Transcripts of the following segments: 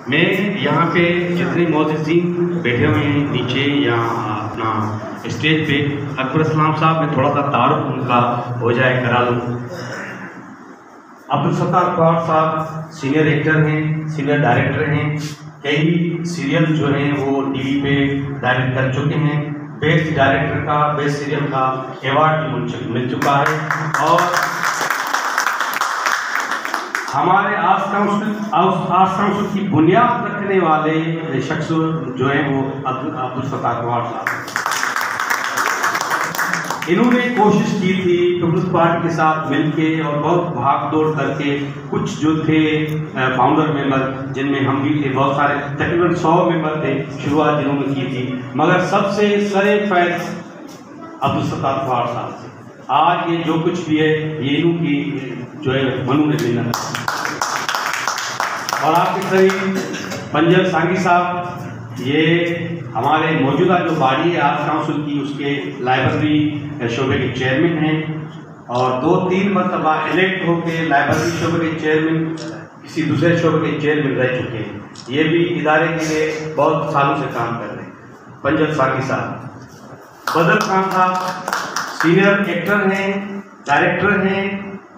मैं यहाँ पे जितने मोअज़्ज़िज़ीन बैठे हुए हैं नीचे या अपना स्टेज पे, अकबर अस्सलाम साहब में थोड़ा सा तारुफ उनका हो जाए करा लूँ। अब्दुल सत्तार ख्वार साहब सीनियर एक्टर हैं, सीनियर डायरेक्टर हैं, कई सीरियल जो हैं वो टीवी पे डायरेक्ट कर चुके हैं। बेस्ट डायरेक्टर का, बेस्ट सीरियल का अवार्ड भी मिल चुका है। और हमारे आर्ट्स काउंसिल की बुनियाद रखने वाले शख्स जो हैं वो अब्दुल सत्तार ख्वार साहब। इन्होंने कोशिश की थी पीपल्स पार्टी के साथ मिलके और बहुत भाग दौड़ करके, कुछ जो थे फाउंडर मेंबर जिनमें हम भी थे, बहुत सारे तकरीबन 100 मेंबर थे, शुरुआत जिन्होंने की थी, मगर सबसे सरे फैज़ अब्दुल सत्तार ख्वार साहब से। आज ये जो कुछ भी है ये इनकी जो है मनु ने देना है। और आपके करीब पंजर सांगी साहब, ये हमारे मौजूदा जो बाडी है आर्ट्स काउंसिल की, उसके लाइब्रेरी शोबे के चेयरमैन हैं और 2-3 मरतबा इलेक्ट होकर लाइब्रेरी शोबे के चेयरमैन किसी दूसरे शोबे के चेयरमैन रह चुके हैं। ये भी इदारे के लिए बहुत सालों से काम कर रहे हैं। पंजर सांगी साहब। बदर खान साहब सीनियर एक्टर हैं, डायरेक्टर हैं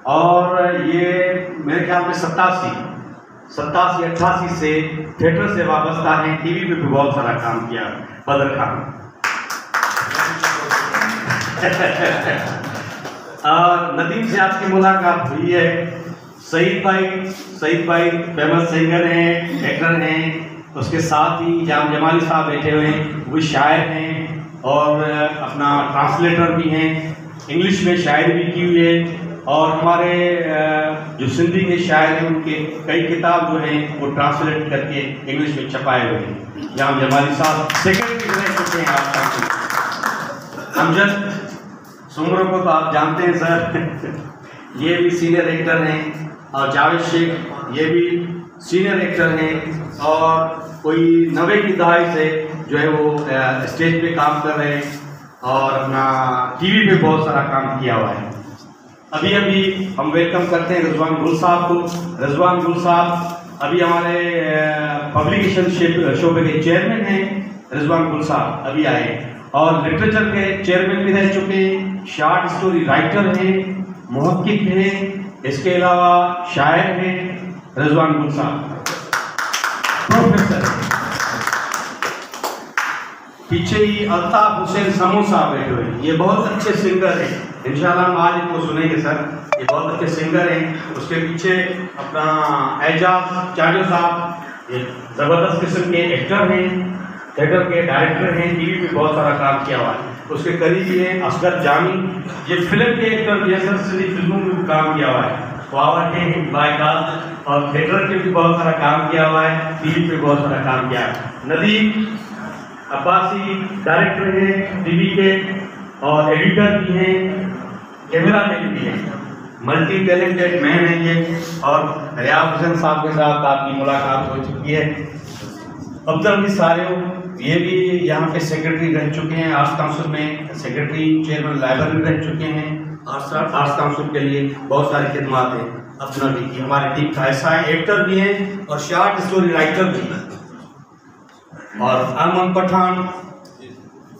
और ये मेरे ख्याल में 87-88 से थिएटर से वाबस्ता हैं, टीवी पे भी बहुत सारा काम किया बदर खान। और नदीम से आपकी मुलाकात हुई है। सईद भाई फेमस सिंगर हैं, एक्टर हैं। उसके साथ ही जाम जमाली साहब बैठे हुए हैं, वो शायर हैं और अपना ट्रांसलेटर भी हैं, इंग्लिश में शायरी भी की हुई है। और हमारे जो सिंधी के शायर हैं उनके कई किताब जो हैं वो ट्रांसलेट करके इंग्लिश में छपाए हुए हैं। जाम जमाली साहब सेक्रेटरी रह चुके हैं आपका। अमजद सुमरों को तो आप जानते हैं सर, ये भी सीनियर एक्टर हैं। और जावेद शेख ये भी सीनियर एक्टर हैं और कोई 90 की दहाई से जो है वो स्टेज पे काम कर रहे हैं और अपना टीवी पे बहुत सारा काम किया हुआ है। अभी हम वेलकम करते हैं रिजवान गुल साहब को। रिजवान गुल साहब अभी हमारे पब्लिकेशन शोबे के चेयरमैन हैं। रिजवान गुल साहब अभी आए और लिटरेचर के चेयरमैन भी रह चुके हैं, शॉर्ट स्टोरी राइटर हैं, मुहक्किक हैं, इसके अलावा शायर हैं। रिजवान गुल साहब प्रोफेसर। पीछे ही अल्ताफ हुसैन समू साहब बैठे हुए हैं, ये बहुत अच्छे सिंगर हैं। इंशाल्लाह हम आज इनको सुनेंगे सर, ये बहुत अच्छे सिंगर हैं। उसके पीछे अपना एजाज चाजो साहब, ये ज़बरदस्त किस्म के एक्टर हैं, थिएटर के डायरेक्टर हैं, टीवी पे बहुत सारा काम किया हुआ है। उसके करीबी हैं असगर जामी, ये फिल्म के एक्टर भी हैं, फिल्मों में भी काम किया हुआ है, पावर के बायकात और थिएटर के भी बहुत सारा काम किया हुआ है, टीवी पे बहुत सारा काम किया है। नदीम अब्बासी डायरेक्टर हैं टीवी के और एडिटर भी हैं, कैमरामैन भी हैं, मल्टी टैलेंटेड मैन हैं ये। और रियाज हुसैन साहब के साथ आपकी मुलाकात हो चुकी है। अब्दुल अली सारेव ये भी यहाँ पे सेक्रेटरी रह चुके हैं, आर्ट्स काउंसिल में सेक्रेटरी, चेयरमैन लाइब्रेरी रह चुके हैं। आर्ट्स काउंसिल के लिए बहुत सारी खिदमात हैं अब्दुल अली की। हमारी टीम का ऐसा है, एक्टर भी हैं और शॉर्ट स्टोरी राइटर भी हैं। और अमन पठान,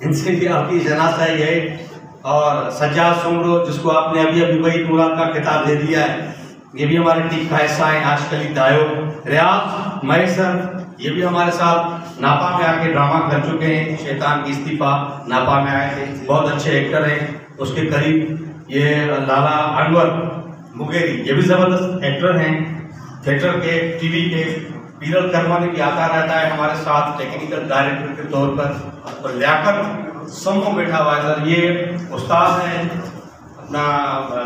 इनसे भी आपकी जनाजा है। और सज्जाद सुमरो जिसको आपने अभी वही मुराद का खिताब दे दिया है, ये भी हमारी टीम का हिस्सा है। आजकल दायो रियाज मैसर ये भी हमारे साथ नापा में आके ड्रामा कर चुके हैं। शैतान की इस्तीफा नापा में आए थे, बहुत अच्छे एक्टर हैं। उसके करीब ये लाला अनवर मुगेरी, ये भी ज़बरदस्त एक्टर हैं, थिएटर के, टीवी के। पीरल करवाने भी आता रहता है हमारे साथ टेक्निकल डायरेक्टर के तौर पर। और लियाकत समो बैठा हुआ है सर, ये उस्ताद हैं अपना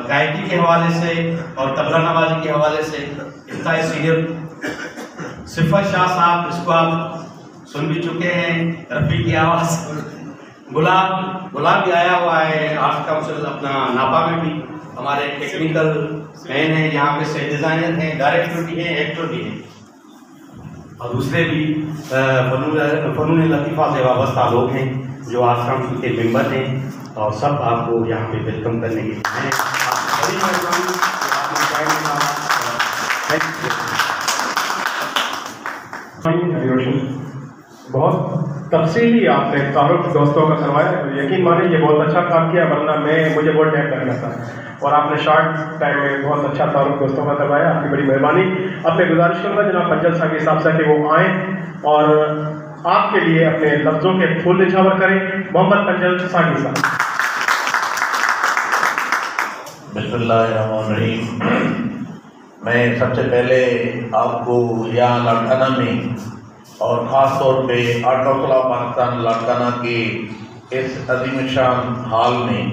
गायकी के हवाले से और तबला नवाजी के हवाले से, इतना सीनियर। सिफत शाह साहब, इसको आप सुन भी चुके हैं, रफ़ी की आवाज़। गुलाब भी आया हुआ है आर्ट्स काउंसिल अपना नापा में भी। हमारे टेक्निकल मैन हैं, यहाँ पे सेट डिज़ाइनर हैं, डायरेक्टर भी हैं, एक्टर भी हैं और दूसरे भी फनून लतीफ़ा से वाबस्ता लोग हैं जो आर्ट्स काउंसिल के मेंबर हैं। और सब आपको यहाँ पे वेलकम करने के लिए हैं। रोशन, बहुत तफसीली आपने तारुफ दोस्तों का करवाया, यकीन माने ये बहुत अच्छा काम किया, वरना मुझे बहुत टाइम लग जाता और आपने शॉर्ट टाइम में बहुत अच्छा तारुफ दोस्तों का करवाया, आपकी बड़ी मेहरबानी। अब मैं गुजारिश करूँगा जनाब पंजल साहब के हिसाब से कि वो आएँ और आपके लिए अपने लफ्ज़ों के फूल निछावर करें। मोहम्मद पंजल सानी साहब। बिस्मिल्लाहिर्रहमानिर्रहीम। मैं सबसे पहले आपको यहाँ लाड़काना में और ख़ास तौर पे art council of Pakistan Larkana के इस अजीम शान हाल में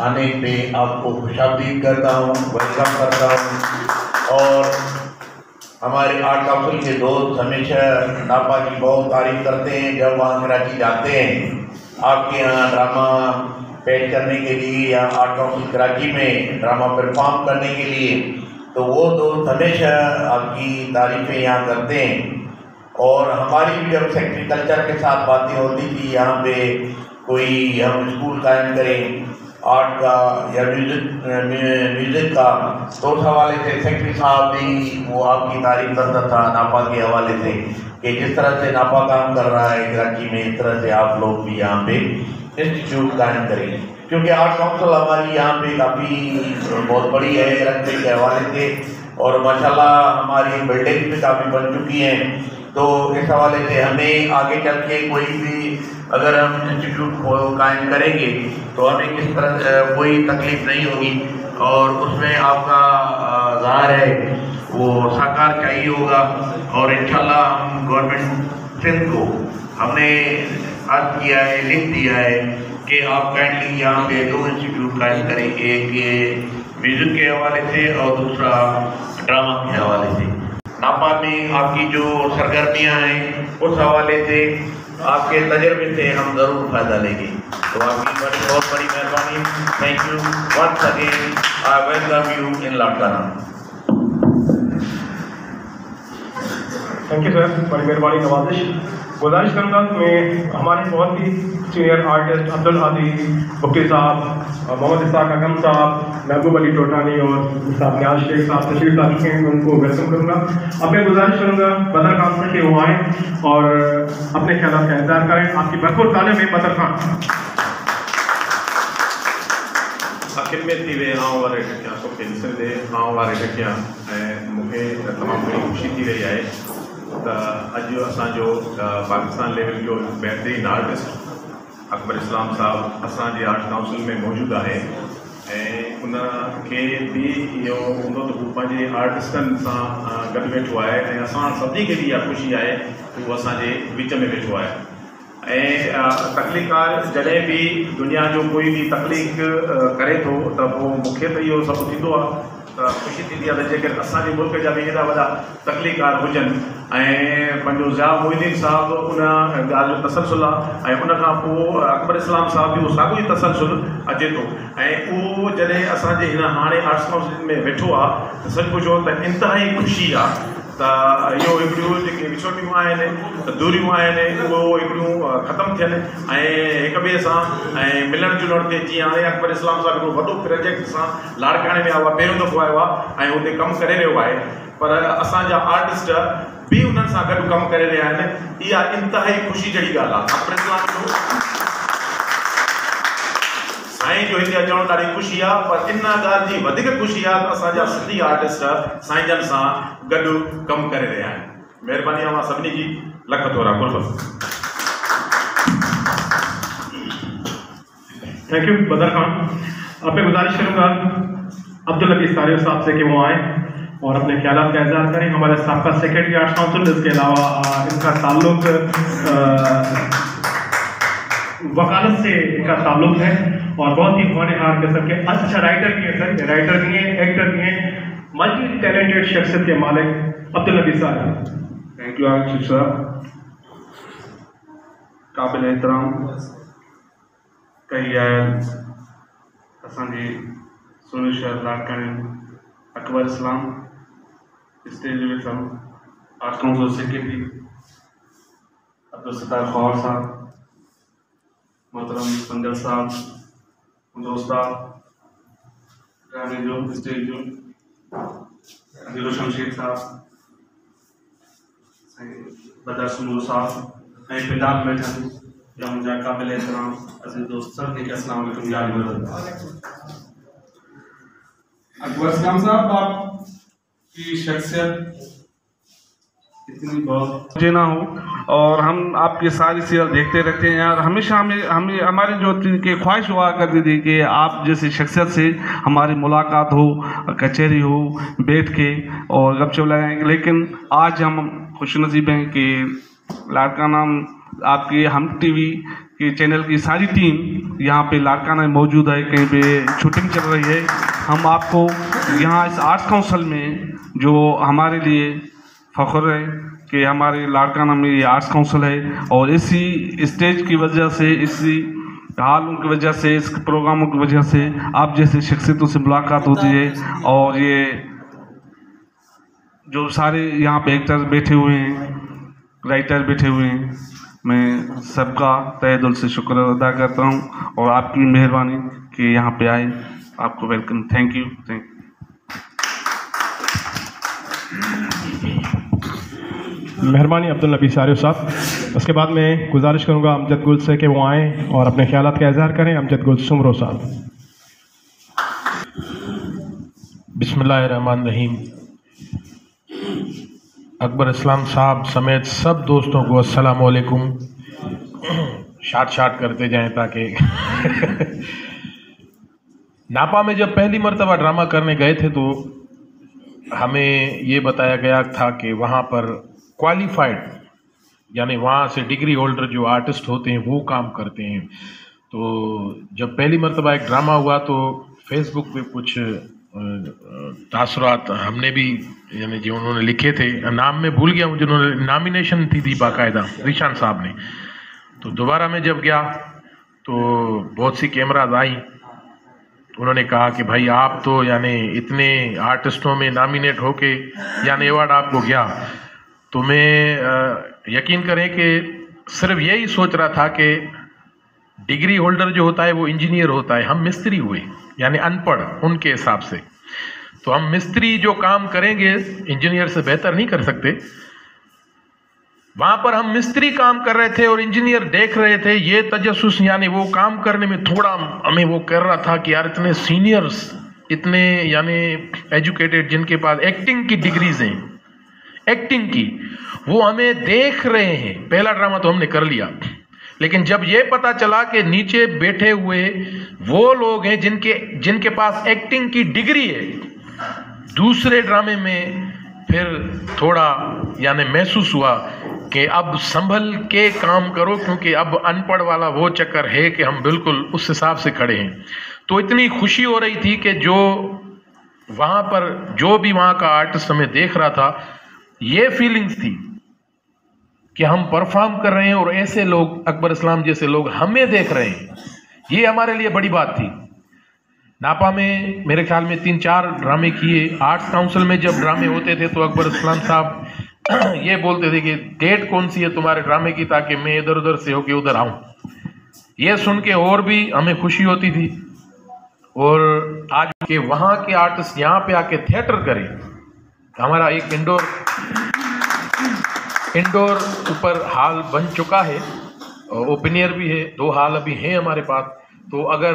आने पे आपको खुशामदीद करता हूँ, वेलकम करता हूँ। और हमारे आर्ट काउंसिल के दोस्त हमेशा नापा की बहुत तारीफ करते हैं जब वहाँ कराची जाते हैं आपके यहाँ ड्रामा पेश करने के लिए या आर्ट काउंसिल कराची में ड्रामा परफॉर्म करने के लिए, तो वो दोस्त हमेशा आपकी तारीफ़ें यहाँ करते हैं। और हमारी भी जब सेक्रेटरी कल्चर के साथ बातें होती थी यहाँ पे कोई हम स्कूल कायम करें आर्ट का या म्यूज़िक का, तो उस हवाले से सेक्रेटरी साहब भी वो आपकी तारीफ करता था नापा के हवाले से कि जिस तरह से नापा काम कर रहा है कराची में, इस तरह से आप लोग भी यहाँ पे इंस्टीट्यूट कायम करें। क्योंकि आर्ट काउंसिल हमारी यहाँ पे काफ़ी बहुत बड़ी है रखने के हवाले से और माशाल्लाह हमारी बिल्डिंग भी काफ़ी बन चुकी हैं, तो इस हवाले से हमें आगे चल के कोई भी अगर हम इंस्टीट्यूट को कायम करेंगे तो हमें किस तरह कोई तकलीफ नहीं होगी और उसमें आपका ज़ाहिर है वो साकार चाहिए होगा। और इंशाल्लाह हम गवर्नमेंट सिंध को हमने अर्ज किया है, लिख दिया है कि आप काइंडली यहाँ पे 2 इंस्टीट्यूट कायम करेंगे, एक म्यूज़िक के हवाले से और दूसरा ड्रामा के हवाले से। नापा में आपकी जो सरगर्मियाँ हैं उस हवाले से आपके तजर्बे से हम ज़रूर फ़ायदा लेंगे। तो आपकी बहुत बड़ी मेहरबानी। Thank you once again, I welcome you in Larkana. Thank you sir, बड़ी मेहरबानी नवाजिश। गुजारिश करूँगा मैं हमारे बहुत ही सीनियर आर्टिस्ट अब्दुल हादी बुक्की साहब, मोहम्मद इसाक अकम साहब, महबूब अली टोटानी और साहब न्याज शेख साहब तशरीफ ला चुके हैं, उनको वेलकम करूँगा। अब मैं गुजारिश करूँगा बदर खान से कि वो आएँ और अपने ख्याल का इंतजार करें। आपकी भरपूर ताले में बदर खान। खिदमत थी वे आऊं वारे टकिया सोके ॾिसंदे आऊं वारे टकिया ऐं मूंखे तमामु घणी ख़ुशी थी रही आहे त अॼु असांजो पाकिस्तान लेवल जो बहितरीन आर्टिस्ट अकबर इस्लाम साहब असांजे आर्ट काउंसिल में मौजूदु आहे ऐं उनखे बि इहो हूंदो त हू पंहिंजे आर्टिस्टनि सां गॾु वेठो आहे ऐं असां सभिनी खे बि इहा ख़ुशी आहे कि उहो असांजे विच में वेठो आहे। ऐं तकलीफ़कार जॾहिं बि दुनिया जो कोई बि तकलीफ़ करे थो त पोइ मूंखे त इहो सभु थींदो आहे त ख़ुशी थींदी आहे त जेकर असांजे मुल्क जा बि हेॾा वॾा तकलीफ़कार हुजनि ऐं पंहिंजो ज़िया मोइनुद्दीन साहिबु उन ॻाल्हि जो तसलसुल आहे ऐं उनखां पोइ अकबर इस्लाम साहिब बि उहो साॻियो ई तसलसुल अचे थो ऐं उहो जॾहिं असांजे हिन हाणे आर्ट्स काउंसिल में वेठो आहे त सचमुचो त इंतिहाई ख़ुशी आहे त इहो हिकिड़ियूं जेके विछोटियूं आहिनि दूरियूं आहिनि उहो हिकिड़ियूं ख़तमु थियनि ऐं हिक ॿिए सां ऐं मिलण जुलण थिए। जीअं हाणे अकबर इस्लाम सां हिकिड़ो वॾो प्रोजेक्ट सां लाड़काणे में आयो आहे, पहिरियों दफ़ो आयो आहे ऐं हुते कमु करे रहियो आहे, पर असांजा आर्टिस्ट बि उन्हनि सां गॾु कमु करे रहिया आहिनि। इहा इंतिहाई ख़ुशी जहिड़ी ॻाल्हि आहे। अकबर इस्लाम जो साईं जो हिते अचणु ॾाढी ख़ुशी आहे, पर इन ॻाल्हि जी वधीक ख़ुशी आहे त असांजा सिंधी आर्टिस्ट साईं जन सां गॾु कमु करे रहिया आहिनि। महिरबानी आहे सभिनी जी, लख थोरा कुर्ब। थैंक यू बदर खान। अब मैं गुजारिश करूँगा अब्दुल हफीज तारिफ साहब से कि वो आएँ और अपने ख्यालात का इज़हार करें। हमारे साबका सेक्रेटरी आर्ट्स काउंसिल, इसके अलावा इनका ताल्लुक वकालत से इनका ताल्लुक है और बहुत ही होनहार किस्म के अच्छा राइटर भी हैं सर, राइटर भी हैं, एक्टर भी हैं, मल्टी टैलेंटेड शख्सियत के मालिक अब्दुल हफीज साहब। थैंक यू आशिफ साहब, काबिल एहतराम कई असांजी सोने शहर लाड़काने अकबर इस्लाम स्टेज में सब art council secretary Abdul Sattar खौर साहब, मोहतरम पंजल साहब, दोस्तार गाने जो स्टेज जो दिलो शमशेर साहब, बदर सुनो साहब ऐं पिदाब बैठन या मुंहिंजा क़ाबिल एहतराम अज़ीज़ दोस्त सभिनी खे अस्सलाम वालेकुम याद करो। अकबर इस्लाम साहब आपकी शख्सियत इतनी बहुत मुझे ना हो और हम आपकी सारी सीरियल देखते रहते हैं और हमेशा हमें हमारी जो कि ख्वाहिश हुआ करती थी कि आप जैसी शख्सियत से हमारी मुलाकात हो, कचहरी हो, बैठ के और गपशप लगाएंगे। लेकिन आज हम खुशनसीब हैं कि लाड़काना आपके हम टीवी के चैनल की सारी टीम यहाँ पे लाड़काना में मौजूद है, कहीं पे शूटिंग चल रही है। हम आपको यहाँ इस आर्ट्स काउंसिल में जो हमारे लिए फ़ख्र है कि हमारे लाड़काना में ये आर्ट्स काउंसिल है और इसी स्टेज की वजह से, इसी हालों की वजह से, इस प्रोग्रामों की वजह से आप जैसे शख्सियतों से मुलाकात होती है और ये जो सारे यहाँ पे एक्टर्स बैठे हुए हैं, राइटर बैठे हुए हैं, मैं सबका तहे दिल से शुक्र अदा करता हूँ और आपकी मेहरबानी कि यहाँ पे आए। आपको वेलकम। Thank you. मेहरबानी अब्दुल नबी सारिफ साहब। उसके बाद मैं गुजारिश करूँगा अमजद गुल से कि वो आएँ और अपने ख्यालात का इजहार करें। अमजद गुल सुमरो साहब। बिस्मिल्लाहिर्रहमानिर्रहीम। अकबर इस्लाम साहब समेत सब दोस्तों को अस्सलाम वालेकुम। शाट करते जाएं ताकि नापा में जब पहली मर्तबा ड्रामा करने गए थे तो हमें ये बताया गया था कि वहाँ पर क्वालिफाइड यानी वहाँ से डिग्री होल्डर जो आर्टिस्ट होते हैं वो काम करते हैं। तो जब पहली मर्तबा एक ड्रामा हुआ तो फेसबुक पे कुछ तासुरात हमने भी यानी जो उन्होंने लिखे थे, नाम में भूल गया मुझे, उन्होंने नॉमिनेशन थी बाकायदा रिशान साहब ने। तो दोबारा मैं जब गया तो बहुत सी कैमराज आई, उन्होंने कहा कि भाई आप तो यानी इतने आर्टिस्टों में नॉमिनेट होके यानी अवार्ड आपको गया। तो मैं यकीन करें कि सिर्फ यही सोच रहा था कि डिग्री होल्डर जो होता है वो इंजीनियर होता है, हम मिस्त्री हुए यानी अनपढ़ उनके हिसाब से। तो हम मिस्त्री जो काम करेंगे इंजीनियर से बेहतर नहीं कर सकते। वहाँ पर हम मिस्त्री काम कर रहे थे और इंजीनियर देख रहे थे। ये तजस्सुस यानी वो काम करने में थोड़ा हमें वो कर रहा था कि यार इतने सीनियर्स, इतने यानी एजुकेटेड जिनके पास एक्टिंग की डिग्रीज हैं, एक्टिंग की, वो हमें देख रहे हैं। पहला ड्रामा तो हमने कर लिया, लेकिन जब ये पता चला कि नीचे बैठे हुए वो लोग हैं जिनके पास एक्टिंग की डिग्री है, दूसरे ड्रामे में फिर थोड़ा यानी महसूस हुआ कि अब संभल के काम करो, क्योंकि अब अनपढ़ वाला वो चक्कर है कि हम बिल्कुल उस हिसाब से खड़े हैं। तो इतनी खुशी हो रही थी कि जो वहाँ पर जो भी वहाँ का आर्टिस्ट हमें देख रहा था, ये फीलिंग्स थी कि हम परफॉर्म कर रहे हैं और ऐसे लोग, अकबर इस्लाम जैसे लोग हमें देख रहे हैं। ये हमारे लिए बड़ी बात थी। नापा में मेरे ख्याल में 3-4 ड्रामे किए। आर्ट्स काउंसिल में जब ड्रामे होते थे तो अकबर इस्लाम साहब ये बोलते थे कि डेट कौन सी है तुम्हारे ड्रामे की, ताकि मैं इधर उधर से होके उधर आऊं। ये सुन के और भी हमें खुशी होती थी। और आज के वहाँ के आर्टिस्ट यहाँ पे आके थिएटर करें। हमारा एक इंडोर ऊपर हॉल बन चुका है, ओपनियर भी है, 2 हॉल अभी हैं हमारे पास। तो अगर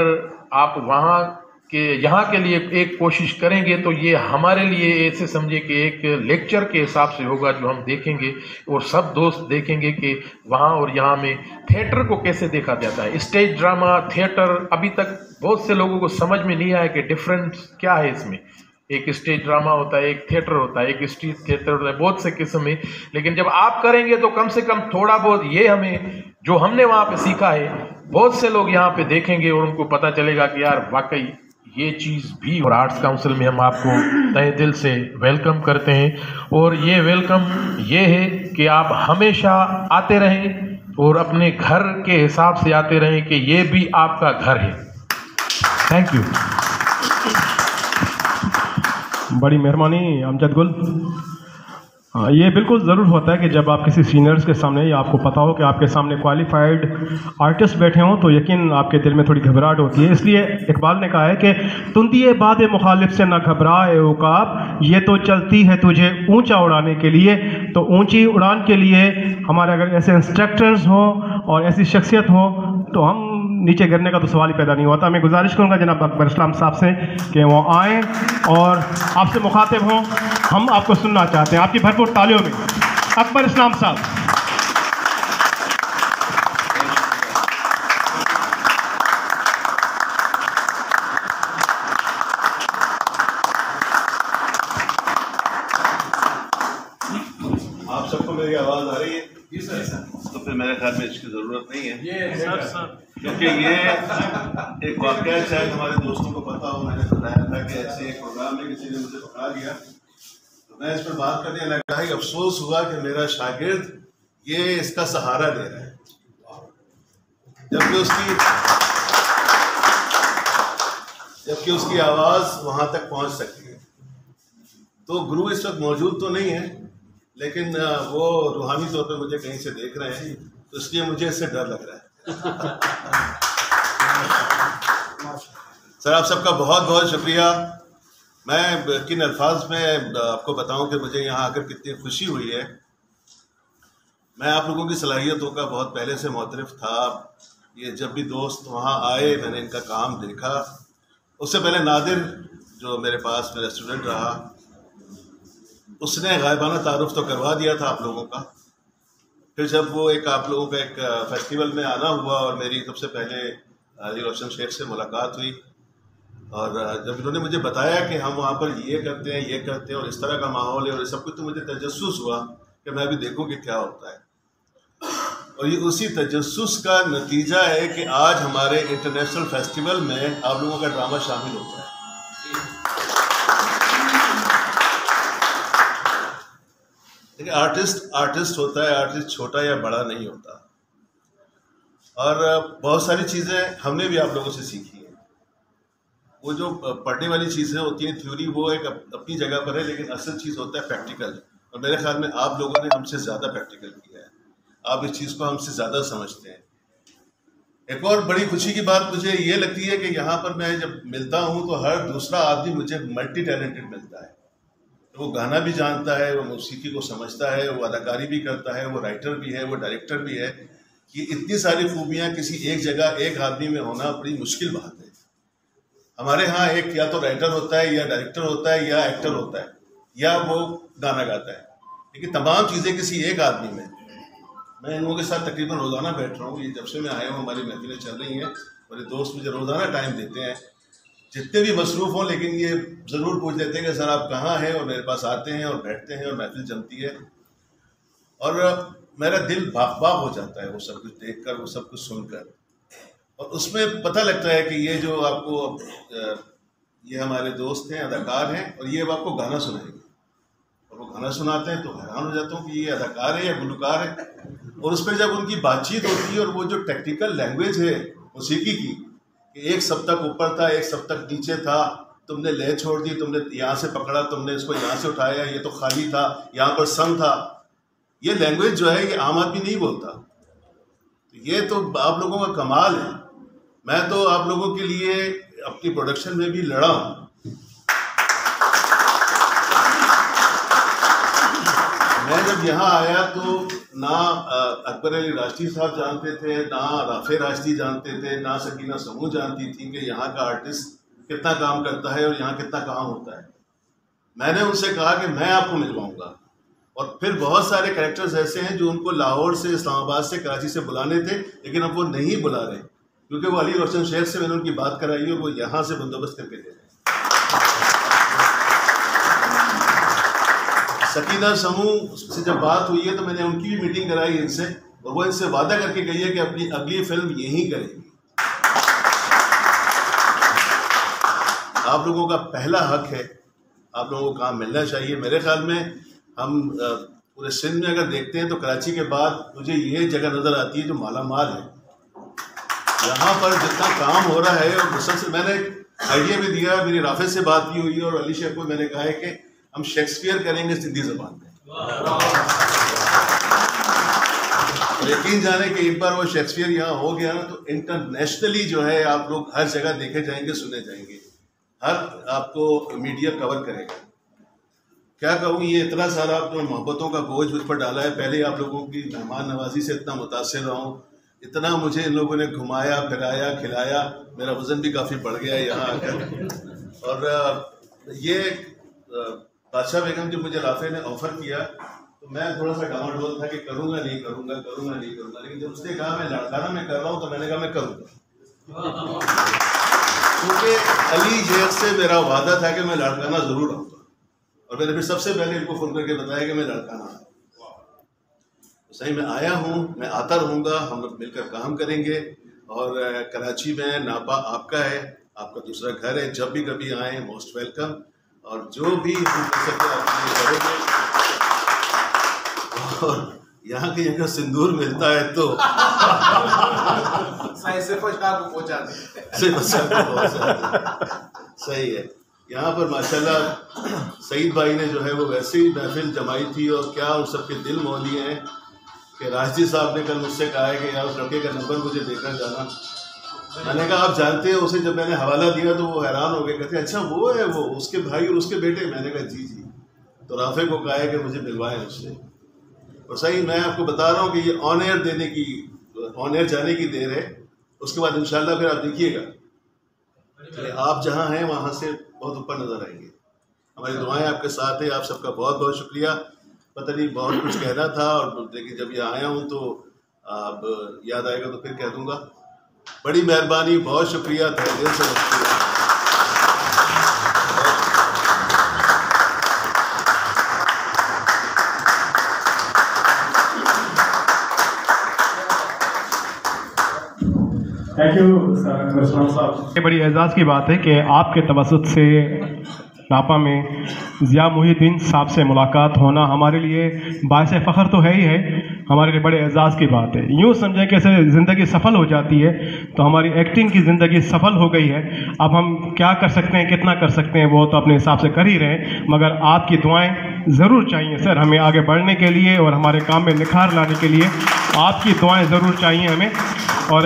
आप वहाँ के यहाँ के लिए एक कोशिश करेंगे तो ये हमारे लिए ऐसे समझे कि एक लेक्चर के हिसाब से होगा जो हम देखेंगे और सब दोस्त देखेंगे कि वहाँ और यहाँ में थिएटर को कैसे देखा जाता है। स्टेज ड्रामा, थिएटर, अभी तक बहुत से लोगों को समझ में नहीं आया कि डिफरेंस क्या है इसमें। एक स्टेज ड्रामा होता है, एक थिएटर होता है, एक स्ट्रीट थिएटर होता है, बहुत से किस्म है। लेकिन जब आप करेंगे तो कम से कम थोड़ा बहुत ये हमें जो हमने वहाँ पे सीखा है, बहुत से लोग यहाँ पे देखेंगे और उनको पता चलेगा कि यार वाकई ये चीज़ भी। और आर्ट्स काउंसिल में हम आपको तहे दिल से वेलकम करते हैं और ये वेलकम ये है कि आप हमेशा आते रहें और अपने घर के हिसाब से आते रहें कि ये भी आपका घर है। Thank you. बड़ी मेहरबानी अमजद गुल। ये बिल्कुल ज़रूर होता है कि जब आप किसी सीनियर्स के सामने या आपको पता हो कि आपके सामने क्वालिफाइड आर्टिस्ट बैठे हों तो यकीन आपके दिल में थोड़ी घबराहट होती है। इसलिए इकबाल ने कहा है कि तुंदिए बाद मुखालिफ से न घबराए उकाब, ये तो चलती है तुझे ऊंचा उड़ाने के लिए। तो ऊंची उड़ान के लिए हमारे अगर ऐसे इंस्ट्रक्टर्स हों और ऐसी शख्सियत हो तो हम नीचे गिरने का तो सवाल ही पैदा नहीं होता। मैं गुजारिश करूँगा जनाब अकबर इस्लाम साहब से कि वो आएँ और आपसे मुखातिब हों, हम आपको सुनना चाहते हैं। आपकी भरपूर तालियों में अकबर इस्लाम साहब। आप सबको मेरी आवाज़ आ रही है? जी सर। तो फिर मेरे ख्याल में इसकी ज़रूरत नहीं है, क्योंकि ये एक वाक़या शायद हमारे दोस्तों को पता हो। मैंने बताया था कि ऐसे एक प्रोग्राम में किसी ने मुझे पकड़ा दिया तो मैं इस पर बात करने लगा। ही अफसोस हुआ कि मेरा शागिर्द ये इसका सहारा दे रहा है, जबकि उसकी आवाज़ वहाँ तक पहुँच सकती है। तो गुरु इस वक्त मौजूद तो नहीं है, लेकिन वो रूहानी तौर पे मुझे कहीं से देख रहे हैं, तो इसलिए मुझे इससे डर लग रहा है। सर, आप सबका बहुत बहुत शुक्रिया। मैं किन अल्फाज में आपको बताऊं कि मुझे यहाँ आकर कितनी खुशी हुई है। मैं आप लोगों की सलाहियतों का बहुत पहले से मुतरिफ था। ये जब भी दोस्त वहाँ आए मैंने इनका काम देखा। उससे पहले नादिर जो मेरे पास मेरा स्टूडेंट रहा, उसने गायबाना तारुफ तो करवा दिया था आप लोगों का। फिर जब वो एक आप लोगों का एक फेस्टिवल में आना हुआ और मेरी सबसे पहले अली रोशन शेख से मुलाकात हुई, और जब इन्होंने मुझे बताया कि हम वहाँ पर ये करते हैं और इस तरह का माहौल है और ये सब कुछ, तो मुझे तजस्सुस हुआ कि मैं भी देखूँ कि क्या होता है। और ये उसी तजस्सुस का नतीजा है कि आज हमारे इंटरनेशनल फेस्टिवल में आप लोगों का ड्रामा शामिल होता है। देखिए, आर्टिस्ट होता है, आर्टिस्ट छोटा या बड़ा नहीं होता। और बहुत सारी चीज़ें हमने भी आप लोगों से सीखी हैं। वो जो पढ़ने वाली चीज़ें होती हैं, थ्योरी, वो एक अपनी जगह पर है, लेकिन असल चीज़ होता है प्रैक्टिकल। और मेरे ख्याल में आप लोगों ने हमसे ज़्यादा प्रैक्टिकल किया है, आप इस चीज़ को हमसे ज़्यादा समझते हैं। एक और बड़ी खुशी की बात मुझे ये लगती है कि यहाँ पर मैं जब मिलता हूँ तो हर दूसरा आदमी मुझे मल्टी टैलेंटेड मिलता है। वो गाना भी जानता है, वो मौसीकी को समझता है, वो अदाकारी भी करता है, वो राइटर भी है, वो डायरेक्टर भी है। ये इतनी सारी खूबियाँ किसी एक जगह एक आदमी में होना बड़ी मुश्किल बात है। हमारे यहाँ एक या तो राइटर होता है, या डायरेक्टर होता है, या एक्टर होता है, या वो गाना गाता है, लेकिन तमाम चीज़ें किसी एक आदमी में। मैं इन लोगों के साथ तकरीबन रोज़ाना बैठ रहा हूँ। ये जब से मैं आया हूँ हमारी महफिलें चल रही हैं, मेरे दोस्त मुझे रोज़ाना टाइम देते हैं, जितने भी मसरूफ़ हों, लेकिन ये ज़रूर पूछ लेते हैं कि सर आप कहाँ हैं, और मेरे पास आते हैं और बैठते हैं और महफिल जमती है। और मेरा दिल बाग बाग हो जाता है वो सब कुछ देखकर, वो सब कुछ सुनकर। और उसमें पता लगता है कि ये जो आपको ये हमारे दोस्त हैं, अदाकार हैं, और ये आपको गाना सुनाएंगे। और वो गाना सुनाते हैं तो हैरान हो जाता हूँ कि ये अदाकार है या गुलकार है। और उस पर जब उनकी बातचीत होती है, और वो जो टेक्निकल लैंग्वेज है मौसीकी की, कि एक सप्तक ऊपर था, एक सप्तक नीचे था, तुमने लय छोड़ दी, तुमने यहाँ से पकड़ा, तुमने इसको यहाँ से उठाया, ये तो खाली था, यहाँ पर सम था। ये लैंग्वेज जो है ये आम आदमी नहीं बोलता। तो ये तो आप लोगों का कमाल है। मैं तो आप लोगों के लिए अपनी प्रोडक्शन में भी लड़ा हूँ। मैं जब यहाँ आया तो ना अकबर अली राशिदी साहब जानते थे, ना राफे राशिदी जानते थे, ना सकीना समूह जानती थी कि यहाँ का आर्टिस्ट कितना काम करता है और यहाँ कितना काम होता है। मैंने उनसे कहा कि मैं आपको मिलवाऊंगा। और फिर बहुत सारे कैरेक्टर्स ऐसे हैं जो उनको लाहौर से, इस्लामाबाद से, कराची से बुलाने थे, लेकिन अब वो नहीं बुला रहे, क्योंकि वो अली रोशन शेख से मैंने उनकी बात कराई और वो यहाँ से बंदोबस्त करके दे रहे हैं। सकीना समूह से जब बात हुई है तो मैंने उनकी भी मीटिंग कराई इनसे, और वो इनसे वादा करके गई है कि अपनी अगली फिल्म यहीं करेंगी। आप लोगों का पहला हक है, आप लोगों को काम मिलना चाहिए। मेरे ख्याल में हम पूरे सिंध में अगर देखते हैं तो कराची के बाद मुझे ये जगह नज़र आती है जो माला माल है। यहाँ पर जितना काम हो रहा है, और मुसलसल मैंने आइडिया भी दिया, मेरी राफे से बात भी हुई और अली शेख को मैंने कहा है कि हम शेक्सपियर करेंगे सिंधी ज़बान में। यकीन जाने कि एक बार वो शेक्सपियर यहाँ हो गया ना तो इंटरनेशनली जो है आप लोग हर जगह देखे जाएंगे, सुने जाएंगे, हर आपको मीडिया कवर करेगा। क्या कहूँ, ये इतना सारा अपने मोहब्बतों का बोझ मुझ पर डाला है। पहले आप लोगों की मेहमान नवाजी से इतना मुतासिर रहा हूँ, इतना मुझे इन लोगों ने घुमाया फिराया खिलाया, मेरा वज़न भी काफ़ी बढ़ गया है यहाँ आकर। और ये बादशाह बेगम जब मुझे राफे ने ऑफ़र किया तो मैं थोड़ा सा डामाडोल था कि करूँगा नहीं करूँगा, लेकिन जब उसने कहा मैं लड़काना में कर रहा हूँ तो मैंने कहा मैं करूँगा, क्योंकि अली जेल से मेरा वादा था कि मैं लड़काना ज़रूर आऊँगा। और मैंने फिर सबसे पहले इनको फ़ोन करके बताया कि मैं लड़काना आया। सही मैं आया हूँ, मैं आता रहूँगा, हम लोग मिलकर काम करेंगे। और कराची में नापा आपका है, आपका दूसरा घर है, जब भी कभी आए मोस्ट वेलकम। और जो भी हम कर सकते आपके लिए करेंगे। और यहाँ के अगर सिंदूर मिलता है तो सही है। यहाँ पर माशाल्लाह सईद भाई ने जो है वो वैसे ही महफिल जमाई थी, और क्या उन सबके दिल मोह लिए हैं कि राजदी साहब ने कल मुझसे कहा है कि यार उस लड़के का नंबर मुझे देकर जाना। मैंने कहा आप जानते हैं उसे, जब मैंने हवाला दिया तो वो हैरान हो गए, कहते अच्छा वो है वो उसके भाई और उसके बेटे। मैंने कहा जी जी। तो राफे को कहा है कि मुझे मिलवाएं उससे। और सही मैं आपको बता रहा हूँ कि ये ऑन एयर देने की, ऑन एयर जाने की देर है, उसके बाद इंशाल्लाह फिर आप देखिएगा आप जहाँ हैं वहाँ से बहुत ऊपर नजर आएंगे। हमारी दुआएं आपके साथ है, आप सबका बहुत बहुत शुक्रिया। पता नहीं बहुत कुछ कहना था, और लेकिन जब यहाँ आया हूँ तो अब याद आएगा तो फिर कह दूँगा। बड़ी मेहरबानी, बहुत शुक्रिया, तहे दिल से शुक्रिया। थैंक यू साहब। ये बड़ी एजाज़ की बात है कि आपके तवसुत से नापा में ज़िया मुहीद्दीन साहब से मुलाकात होना हमारे लिए बाइस फ़ख्र तो है ही है, हमारे लिए बड़े एजाज़ की बात है। यूँ समझें कि ज़िंदगी सफल हो जाती है तो हमारी एक्टिंग की ज़िंदगी सफल हो गई है। अब हम क्या कर सकते हैं, कितना कर सकते हैं, वो तो अपने हिसाब से कर ही रहे हैं, मगर आपकी दुआएं ज़रूर चाहिए सर हमें आगे बढ़ने के लिए और हमारे काम में निखार लाने के लिए आपकी दुआएं ज़रूर चाहिए हमें। और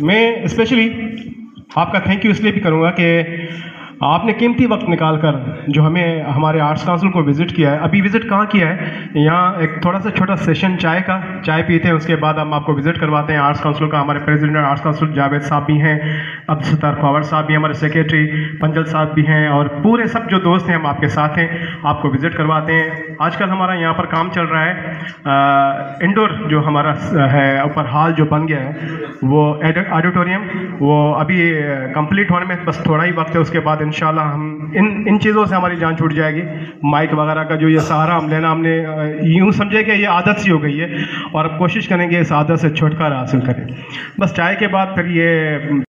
मैं स्पेशली आपका थैंक यू इसलिए भी करूँगा कि आपने कीमती वक्त निकाल कर जो हमें हमारे आर्ट्स काउंसिल को विज़िट किया है। अभी विज़िट कहाँ किया है, यहाँ एक थोड़ा सा छोटा सेशन चाय पीते हैं, उसके बाद हम आपको विज़िट करवाते हैं आर्ट्स काउंसिल का। हमारे प्रेसिडेंट आर्ट्स काउंसिल जावेद साहब भी हैं, अब्दुल सत्तार खवार साहब भी, हमारे सेक्रेटरी पंजल साहब भी हैं, और पूरे सब जो दोस्त हैं हम आपके साथ हैं, आपको विज़िट करवाते हैं। आजकल हमारा यहाँ पर काम चल रहा है, इंडोर जो हमारा है ऊपर हॉल जो बन गया है वो ऑडिटोरियम, वो अभी कंप्लीट होने में बस थोड़ा ही वक्त है, उसके बाद इंशाल्लाह हम इन चीज़ों से हमारी जान छूट जाएगी। माइक वगैरह का जो ये सहारा हम लेना, हमने यूँ समझे कि ये आदत सी हो गई है, और अब कोशिश करेंगे इस आदत से छुटकारा हासिल करें। बस चाय के बाद फिर ये